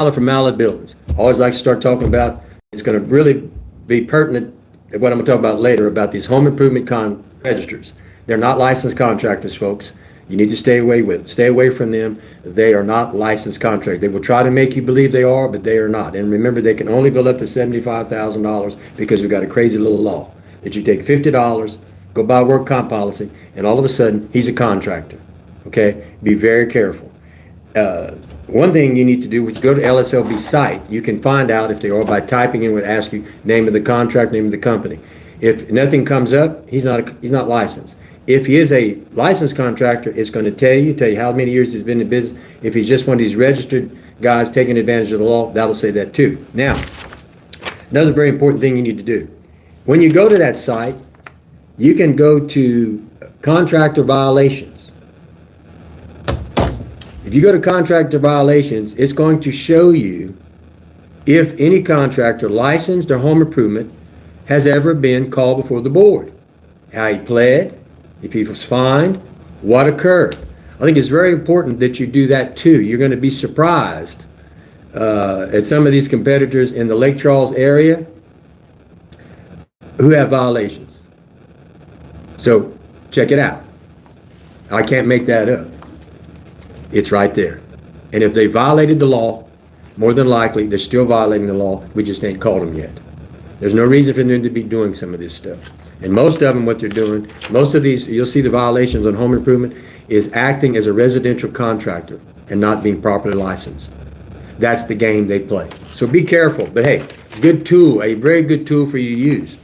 for Mallett buildings. I always like to start talking about, it's going to really be pertinent to what I'm going to talk about later about these home improvement registers. They're not licensed contractors, folks. You need to stay away from them. They are not licensed contractors. They will try to make you believe they are, but they are not. And remember, they can only bill up to $75,000 because we've got a crazy little law that you take $50, go buy a work comp policy, and all of a sudden, he's a contractor. Okay? Be very careful. One thing you need to do is go to LSLB site. You can find out if they are by typing in what asks you name of the contract, name of the company. If nothing comes up, he's not licensed. If he is a licensed contractor, it's going to tell you how many years he's been in business. If he's just one of these registered guys taking advantage of the law, that'll say that too. Now, another very important thing you need to do. When you go to that site, you can go to contractor violations. If you go to contractor violations, it's going to show you if any contractor licensed or home improvement has ever been called before the board, how he pled, if he was fined, what occurred. I think it's very important that you do that too. You're going to be surprised at some of these competitors in the Lake Charles area who have violations. So check it out. I can't make that up. It's right there. And if they violated the law, more than likely they're still violating the law. We just ain't caught them yet. There's no reason for them to be doing some of this stuff. And most of them, what they're doing, most of these, you'll see the violations on home improvement, is acting as a residential contractor and not being properly licensed. That's the game they play. So be careful. But hey, good tool, a very good tool for you to use.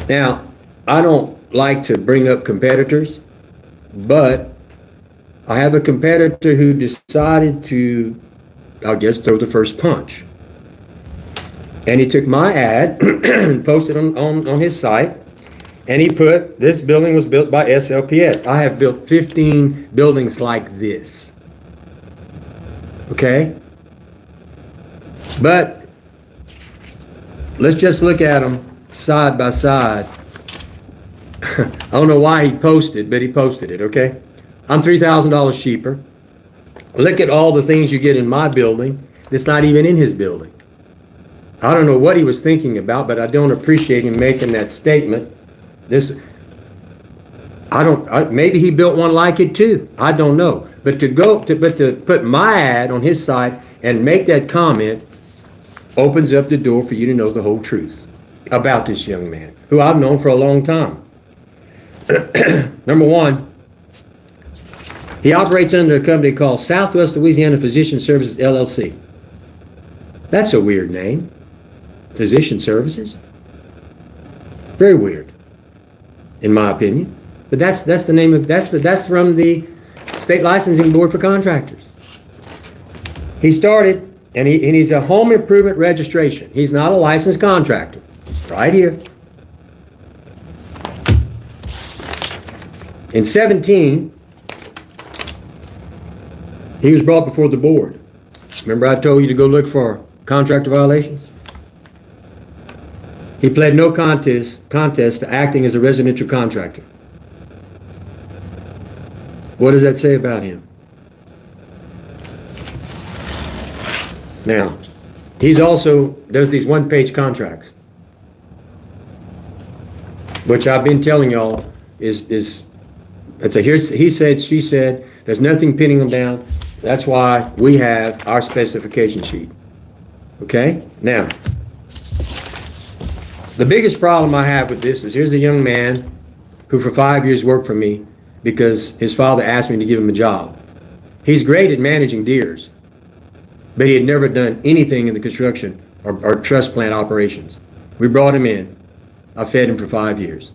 Now, I don't like to bring up competitors, but I have a competitor who decided to, I guess, throw the first punch. And he took my ad and posted on his site, and he put, this building was built by SLPS. I have built 15 buildings like this. Okay? But let's just look at them side by side. I don't know why he posted, but he posted it, okay? I'm $3,000 cheaper. Look at all the things you get in my building that's not even in his building. I don't know what he was thinking about, but I don't appreciate him making that statement. Maybe he built one like it too. I don't know. But to put my ad on his site and make that comment opens up the door for you to know the whole truth about this young man, who I've known for a long time. Number one, he operates under a company called Southwest Louisiana Physician Services, LLC. That's a weird name. Physician Services? Very weird, in my opinion. But that's the name of, that's from the State Licensing Board for Contractors. He started, and he's a home improvement registration. He's not a licensed contractor. Right here. In 17, he was brought before the board. Remember I told you to go look for contractor violations? He pled no contest to acting as a residential contractor. What does that say about him? Now, he's also does these one-page contracts, which I've been telling y'all it's a he said, she said. There's nothing pinning them down. That's why we have our specification sheet. Okay? Now, the biggest problem I have with this is here's a young man who for 5 years worked for me because his father asked me to give him a job. He's great at managing deers, but he had never done anything in the construction or truss plant operations. We brought him in. I fed him for 5 years.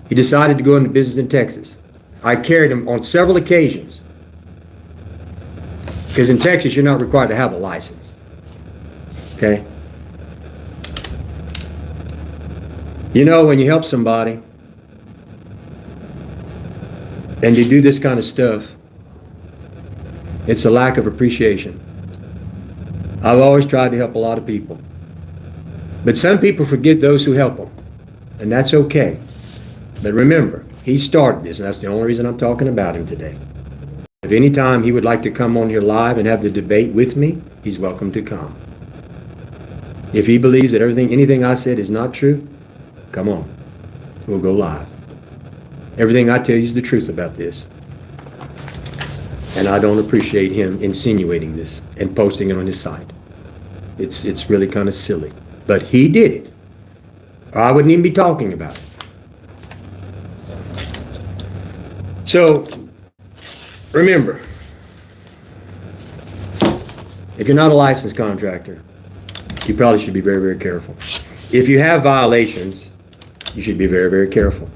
He decided to go into business in Texas. I carried him on several occasions because in Texas you're not required to have a license. Okay? You know, when you help somebody and you do this kind of stuff, it's a lack of appreciation. I've always tried to help a lot of people. But some people forget those who help them. And that's okay. But remember, he started this, and that's the only reason I'm talking about him today. If any time he would like to come on here live and have the debate with me, he's welcome to come. If he believes that anything I said is not true, come on. We'll go live. Everything I tell you is the truth about this. And I don't appreciate him insinuating this and posting it on his site. It's really kind of silly. But he did it. Or I wouldn't even be talking about it. So, remember, if you're not a licensed contractor, you probably should be very, very careful. If you have violations, you should be very, very careful.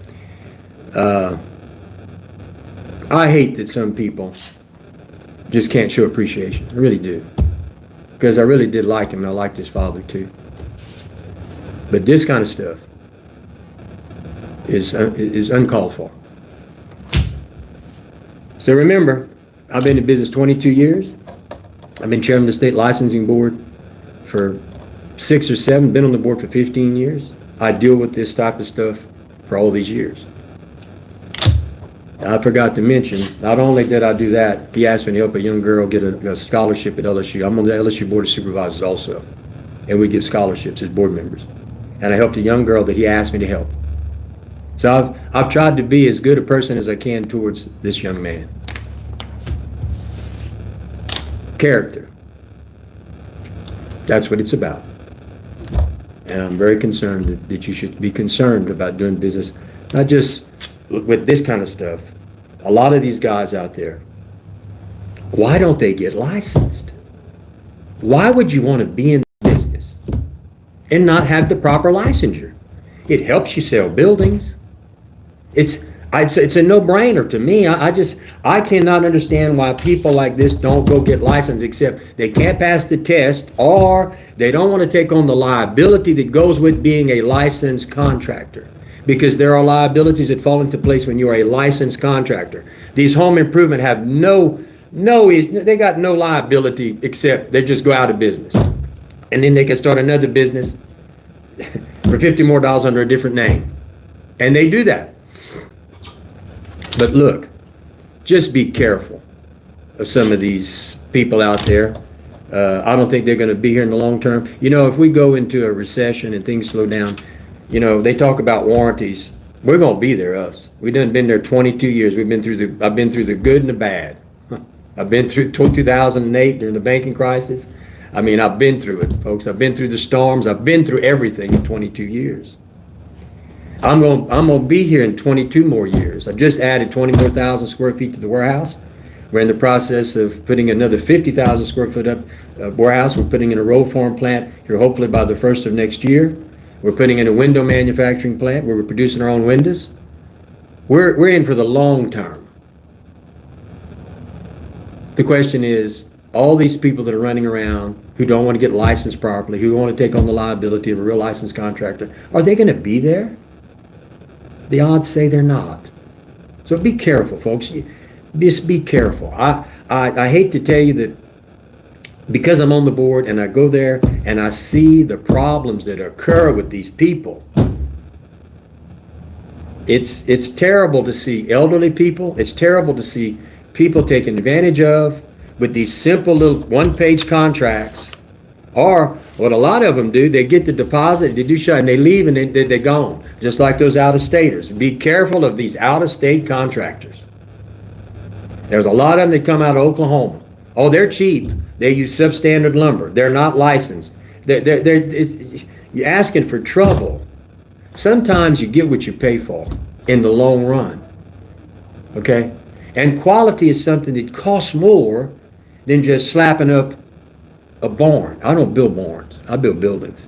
I hate that some people just can't show appreciation. I really do. Because I really did like him, and I liked his father too. But this kind of stuff is uncalled for. So remember, I've been in business 22 years. I've been chairman of the state licensing board for 6 or 7, been on the board for 15 years. I deal with this type of stuff for all these years. I forgot to mention, not only did I do that, he asked me to help a young girl get a scholarship at LSU. I'm on the LSU Board of Supervisors also, and we give scholarships as board members. And I helped a young girl that he asked me to help. So I've tried to be as good a person as I can towards this young man. Character. That's what it's about. And I'm very concerned that you should be concerned about doing business, not just with this kind of stuff. A lot of these guys out there, why don't they get licensed? Why would you want to be in business and not have the proper licensure? It helps you sell buildings. It's a no-brainer to me. I cannot understand why people like this don't go get licensed, except they can't pass the test, or they don't want to take on the liability that goes with being a licensed contractor. Because there are liabilities that fall into place when you are a licensed contractor. These home improvement have they got no liability, except they just go out of business. And then they can start another business for $50 more under a different name. And they do that. But look, just be careful of some of these people out there. I don't think they're going to be here in the long term. You know, if we go into a recession and things slow down, you know, they talk about warranties. We're going to be there, us. We've been there 22 years. I've been through the good and the bad. I've been through 2008 during the banking crisis. I mean, I've been through it, folks. I've been through the storms. I've been through everything in 22 years. I'm going to be here in 22 more years. I've just added 20 more thousand square feet to the warehouse. We're in the process of putting another 50,000 square foot up warehouse. We're putting in a roll form plant here hopefully by the 1st of next year. We're putting in a window manufacturing plant where we're producing our own windows. We're in for the long term. The question is, all these people that are running around who don't want to get licensed properly, who want to take on the liability of a real licensed contractor, are they going to be there? The odds say they're not. So be careful, folks. Just be careful. I hate to tell you that, because I'm on the board and I go there and I see the problems that occur with these people. It's terrible to see elderly people. It's terrible to see people taken advantage of with these simple little one-page contracts. Or what a lot of them do, they get the deposit, they do shut, and they leave and they're gone. Just like those out-of-staters. Be careful of these out-of-state contractors. There's a lot of them that come out of Oklahoma. Oh, they're cheap. They use substandard lumber. They're not licensed. You're asking for trouble. Sometimes you get what you pay for in the long run. Okay? And quality is something that costs more than just slapping up a barn. I don't build barns. I build buildings.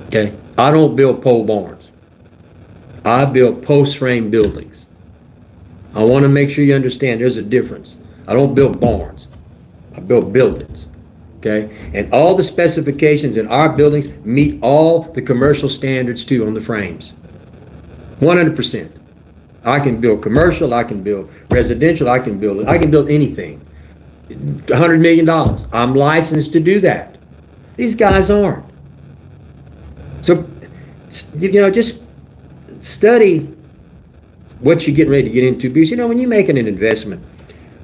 Okay? I don't build pole barns. I build post-frame buildings. I want to make sure you understand there's a difference. I don't build barns. I build buildings. Okay? And all the specifications in our buildings meet all the commercial standards too on the frames. 100%. I can build commercial, I can build residential, I can build anything. $100 million. I'm licensed to do that. These guys aren't. So, just study what you're getting ready to get into, because when you're making an investment,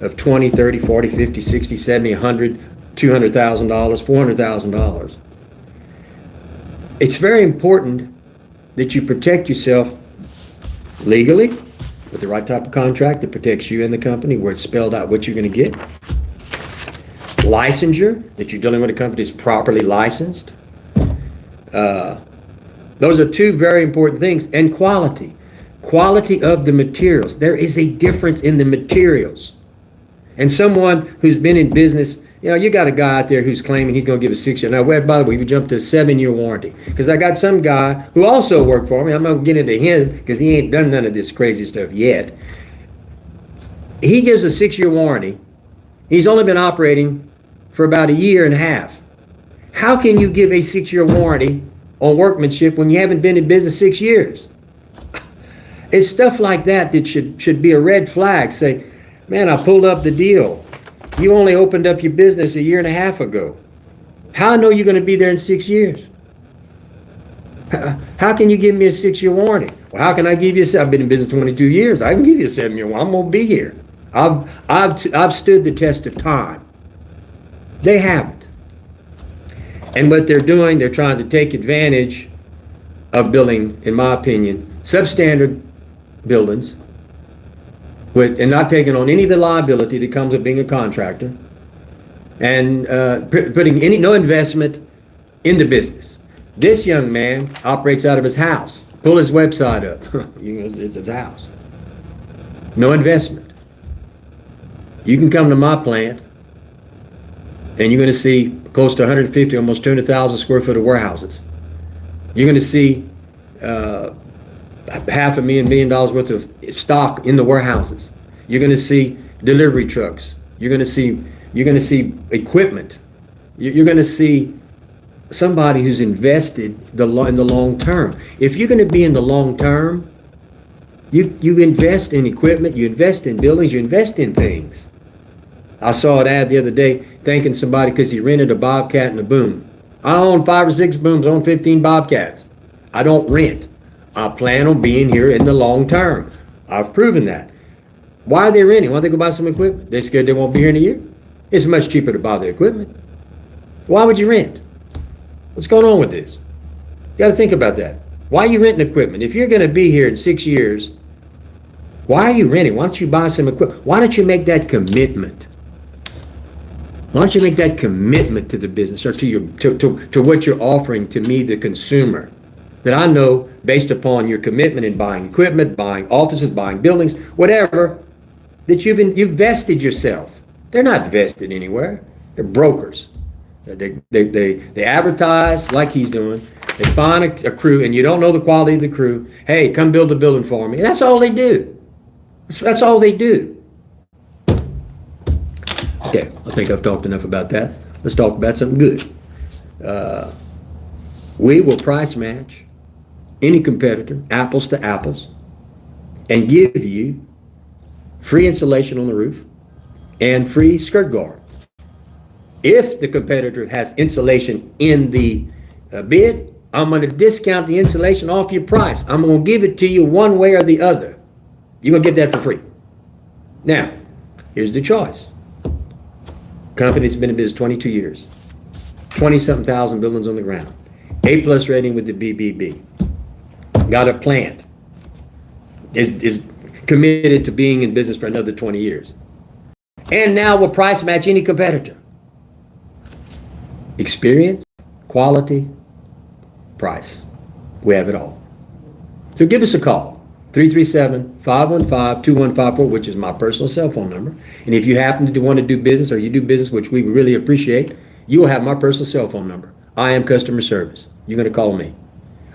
of 20, 30, 40, 50, 60, 70, 100, $200,000, $400,000. It's very important that you protect yourself legally with the right type of contract that protects you and the company, where it's spelled out what you're going to get. Licensure, that you're dealing with a company that's properly licensed. Those are two very important things. And quality. Quality of the materials. There is a difference in the materials. And someone who's been in business, you got a guy out there who's claiming he's going to give a 6-year. Now, by the way, we jumped to a 7-year warranty. Because I got some guy who also worked for me. I'm not going to get into him because he ain't done none of this crazy stuff yet. He gives a 6-year warranty. He's only been operating for about 1.5 years. How can you give a 6-year warranty on workmanship when you haven't been in business 6 years? It's stuff like that should be a red flag. Say, man, I pulled up the deal. You only opened up your business 1.5 years ago. How I know you're going to be there in 6 years? How can you give me a 6-year warranty? Well, how can I give you I've been in business 22 years. I can give you a 7-year warranty. I'm going to be here. I've stood the test of time. They haven't. And what they're doing, they're trying to take advantage of building, in my opinion, substandard buildings and not taking on any of the liability that comes with being a contractor, and putting no investment in the business. This young man operates out of his house. Pull his website up. It's his house. No investment. You can come to my plant and you're going to see close to 150, almost 200,000 square foot of warehouses. You're going to see $500,000 million worth of stock in the warehouses. You're going to see delivery trucks. You're going to see equipment. You're going to see somebody who's invested in the long term. If you're going to be in the long term, you invest in equipment, you invest in buildings, you invest in things. I saw an ad the other day thanking somebody because he rented a Bobcat and a boom. I own 5 or 6 booms, I own 15 Bobcats. I don't rent. I plan on being here in the long term. I've proven that. Why are they renting? Why don't they go buy some equipment? They're scared they won't be here in a year? It's much cheaper to buy the equipment. Why would you rent? What's going on with this? You got to think about that. Why are you renting equipment? If you're going to be here in 6 years, why are you renting? Why don't you buy some equipment? Why don't you make that commitment? Why don't you make that commitment to the business, or to what you're offering to me, the consumer, that I know based upon your commitment in buying equipment, buying offices, buying buildings, whatever, that you've vested yourself. They're not vested anywhere. They're brokers. They advertise like he's doing. They find a crew, and you don't know the quality of the crew. Hey, come build a building for me. And that's all they do. That's all they do. Okay, I think I've talked enough about that. Let's talk about something good. We will price match any competitor, apples to apples, and give you free insulation on the roof and free skirt guard. If the competitor has insulation in the bid, I'm going to discount the insulation off your price. I'm going to give it to you one way or the other. You're going to get that for free. Now, here's the choice. Company's been in business 22 years. 20-something thousand buildings on the ground. A+ rating with the BBB. Got a plant. Is committed to being in business for another 20 years. And now we'll price match any competitor. Experience, quality, price. We have it all. So give us a call. 337-515-2154, which is my personal cell phone number. And if you happen to want to do business, or you do business, which we really appreciate, you will have my personal cell phone number. I am customer service. You're going to call me.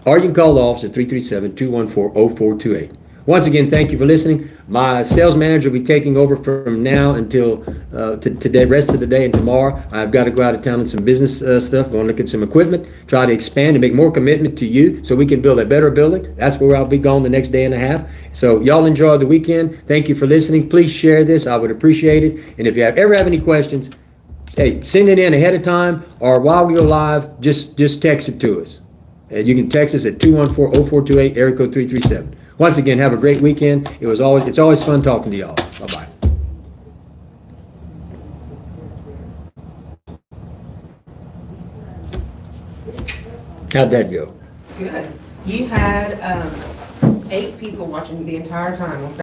Or you can call the office at 337-214-0428. Once again, thank you for listening. My sales manager will be taking over from now until today, rest of the day and tomorrow. I've got to go out of town on some business stuff, go and look at some equipment, try to expand and make more commitment to you so we can build a better building. That's where I'll be gone the next day and a half. So y'all enjoy the weekend. Thank you for listening. Please share this. I would appreciate it. And if you ever have any questions, hey, send it in ahead of time, or while we go live, just text it to us. And you can text us at 214-0428, area code 337. Once again, have a great weekend. It's always fun talking to y'all. Bye-bye. How'd that go? Good. You had 8 people watching the entire time on